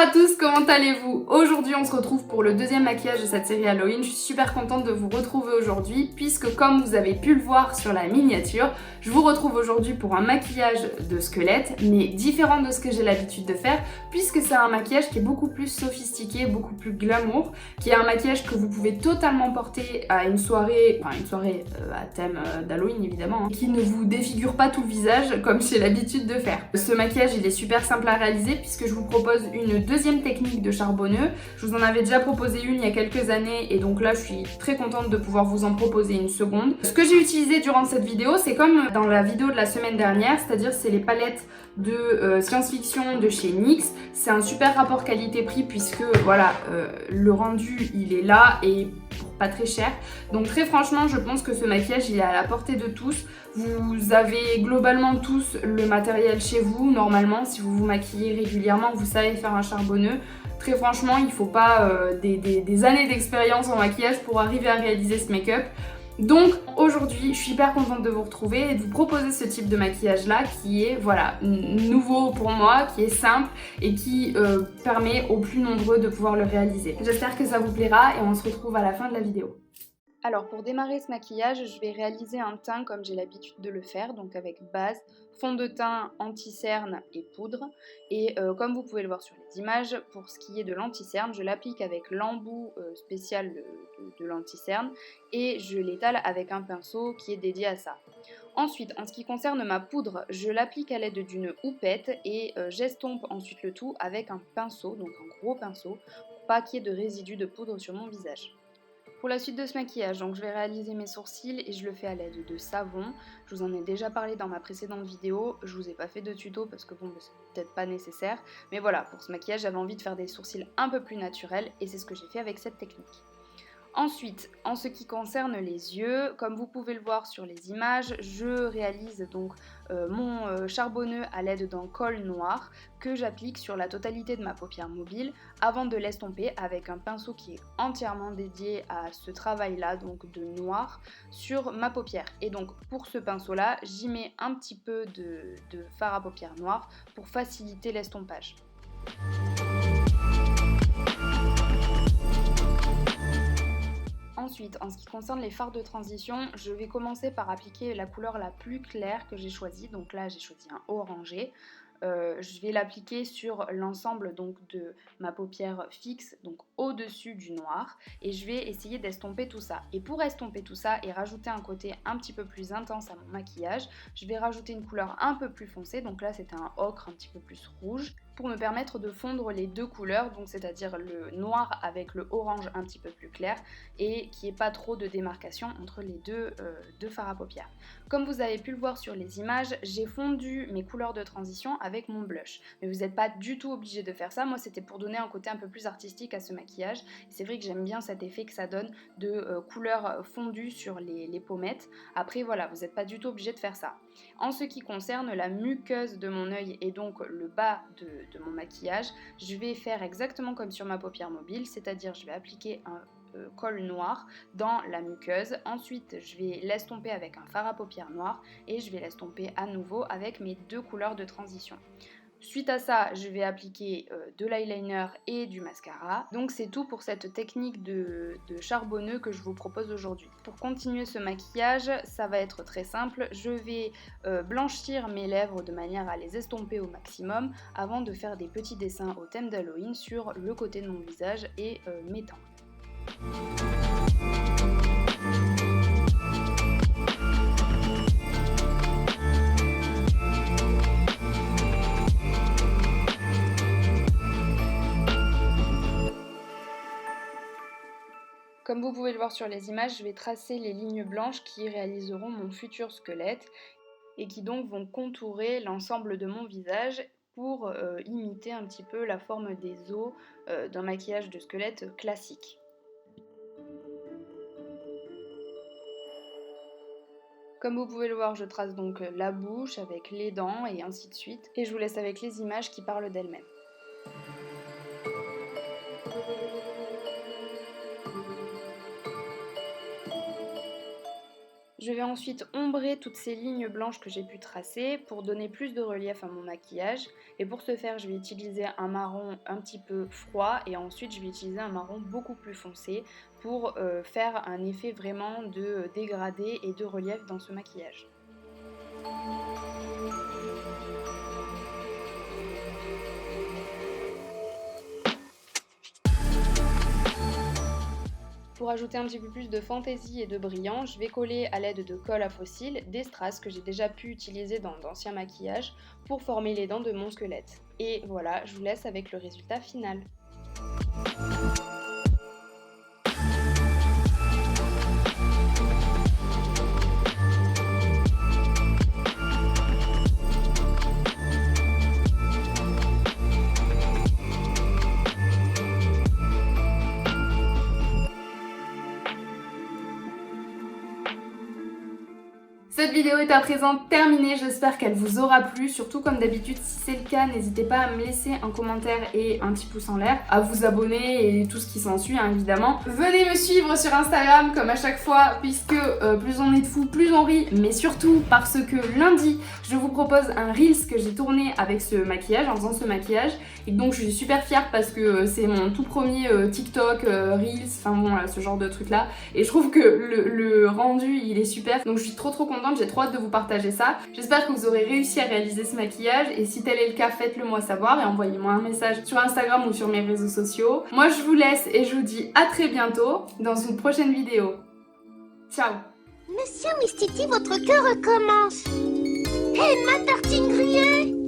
à tous, comment allez-vous? Aujourd'hui on se retrouve pour le deuxième maquillage de cette série Halloween. Je suis super contente de vous retrouver aujourd'hui puisque comme vous avez pu le voir sur la miniature, je vous retrouve aujourd'hui pour un maquillage de squelette mais différent de ce que j'ai l'habitude de faire puisque c'est un maquillage qui est beaucoup plus sophistiqué, beaucoup plus glamour, qui est un maquillage que vous pouvez totalement porter à une soirée, à thème d'Halloween évidemment, qui ne vous défigure pas tout le visage comme j'ai l'habitude de faire. Ce maquillage il est super simple à réaliser puisque je vous propose une deuxième technique de charbonneux. Je vous en avais déjà proposé une il y a quelques années et donc là je suis très contente de pouvoir vous en proposer une seconde. Ce que j'ai utilisé durant cette vidéo, c'est comme dans la vidéo de la semaine dernière, c'est-à-dire c'est les palettes de science-fiction de chez NYX. C'est un super rapport qualité-prix puisque voilà, le rendu il est là et pour pas très cher. Donc très franchement, je pense que ce maquillage il est à la portée de tous. Vous avez globalement tous le matériel chez vous, normalement, si vous vous maquillez régulièrement, vous savez faire un charbonneux. Très franchement, il ne faut pas des années d'expérience en maquillage pour arriver à réaliser ce make-up. Donc aujourd'hui, je suis hyper contente de vous retrouver et de vous proposer ce type de maquillage là qui est voilà, nouveau pour moi, qui est simple et qui permet aux plus nombreux de pouvoir le réaliser. J'espère que ça vous plaira et on se retrouve à la fin de la vidéo. Alors pour démarrer ce maquillage, je vais réaliser un teint comme j'ai l'habitude de le faire, donc avec base, fond de teint, anti-cerne et poudre. Et comme vous pouvez le voir sur les images, pour ce qui est de l'anti-cerne, je l'applique avec l'embout spécial de l'anti-cerne et je l'étale avec un pinceau qui est dédié à ça. Ensuite, en ce qui concerne ma poudre, je l'applique à l'aide d'une houppette et j'estompe ensuite le tout avec un pinceau, donc un gros pinceau, pour pas qu'il y ait de résidus de poudre sur mon visage. Pour la suite de ce maquillage, donc je vais réaliser mes sourcils et je le fais à l'aide de savon. Je vous en ai déjà parlé dans ma précédente vidéo, je vous ai pas fait de tuto parce que bon, c'est peut-être pas nécessaire. Mais voilà, pour ce maquillage, j'avais envie de faire des sourcils un peu plus naturels et c'est ce que j'ai fait avec cette technique. Ensuite, en ce qui concerne les yeux, comme vous pouvez le voir sur les images, je réalise donc mon charbonneux à l'aide d'un col noir que j'applique sur la totalité de ma paupière mobile avant de l'estomper avec un pinceau qui est entièrement dédié à ce travail-là, donc de noir, sur ma paupière. Et donc pour ce pinceau-là, j'y mets un petit peu de fard à paupières noir pour faciliter l'estompage. Ensuite, en ce qui concerne les fards de transition, je vais commencer par appliquer la couleur la plus claire que j'ai choisie. Donc là, j'ai choisi un orangé. Je vais l'appliquer sur l'ensemble donc de ma paupière fixe, donc au-dessus du noir, et je vais essayer d'estomper tout ça. Et pour estomper tout ça et rajouter un côté un petit peu plus intense à mon maquillage, je vais rajouter une couleur un peu plus foncée, donc là c'était un ocre un petit peu plus rouge, pour me permettre de fondre les deux couleurs, donc c'est-à-dire le noir avec le orange un petit peu plus clair, et qu'il n'y ait pas trop de démarcation entre les deux fards à paupières. Comme vous avez pu le voir sur les images, j'ai fondu mes couleurs de transition avec mon blush. Mais vous n'êtes pas du tout obligé de faire ça. Moi, c'était pour donner un côté un peu plus artistique à ce maquillage. Et c'est vrai que j'aime bien cet effet que ça donne de couleurs fondues sur les pommettes. Après, voilà, vous n'êtes pas du tout obligé de faire ça. En ce qui concerne la muqueuse de mon œil et donc le bas de mon maquillage, je vais faire exactement comme sur ma paupière mobile, c'est-à-dire je vais appliquer un col noir dans la muqueuse. Ensuite, je vais l'estomper avec un fard à paupières noir et je vais l'estomper à nouveau avec mes deux couleurs de transition. Suite à ça, je vais appliquer de l'eyeliner et du mascara. Donc c'est tout pour cette technique de charbonneux que je vous propose aujourd'hui. Pour continuer ce maquillage, ça va être très simple. Je vais blanchir mes lèvres de manière à les estomper au maximum avant de faire des petits dessins au thème d'Halloween sur le côté de mon visage et mes tempes. Comme vous pouvez le voir sur les images, je vais tracer les lignes blanches qui réaliseront mon futur squelette et qui donc vont contourer l'ensemble de mon visage pour imiter un petit peu la forme des os d'un maquillage de squelette classique. Comme vous pouvez le voir, je trace donc la bouche avec les dents et ainsi de suite. Et je vous laisse avec les images qui parlent d'elles-mêmes. Je vais ensuite ombrer toutes ces lignes blanches que j'ai pu tracer pour donner plus de relief à mon maquillage. Et pour ce faire, je vais utiliser un marron un petit peu froid et ensuite je vais utiliser un marron beaucoup plus foncé pour faire un effet vraiment de dégradé et de relief dans ce maquillage. Pour ajouter un petit peu plus de fantaisie et de brillant, je vais coller à l'aide de colle à fossiles des strass que j'ai déjà pu utiliser dans d'anciens maquillages pour former les dents de mon squelette. Et voilà, je vous laisse avec le résultat final. Cette vidéo est à présent terminée, j'espère qu'elle vous aura plu, surtout comme d'habitude, si c'est le cas, n'hésitez pas à me laisser un commentaire et un petit pouce en l'air, à vous abonner et tout ce qui s'ensuit hein, évidemment. Venez me suivre sur Instagram comme à chaque fois, puisque plus on est de fous, plus on rit, mais surtout parce que lundi, je vous propose un Reels que j'ai tourné avec ce maquillage, en faisant ce maquillage, et donc je suis super fière parce que c'est mon tout premier TikTok, Reels, enfin bon, ce genre de truc là, et je trouve que le rendu il est super, donc je suis trop contente. J'ai trop hâte de vous partager ça. J'espère que vous aurez réussi à réaliser ce maquillage et si tel est le cas, faites-le moi savoir et envoyez-moi un message sur Instagram ou sur mes réseaux sociaux. Moi je vous laisse et je vous dis à très bientôt dans une prochaine vidéo. Ciao. Monsieur Mistiti, votre cœur recommence. Hé, ma tartine grillée!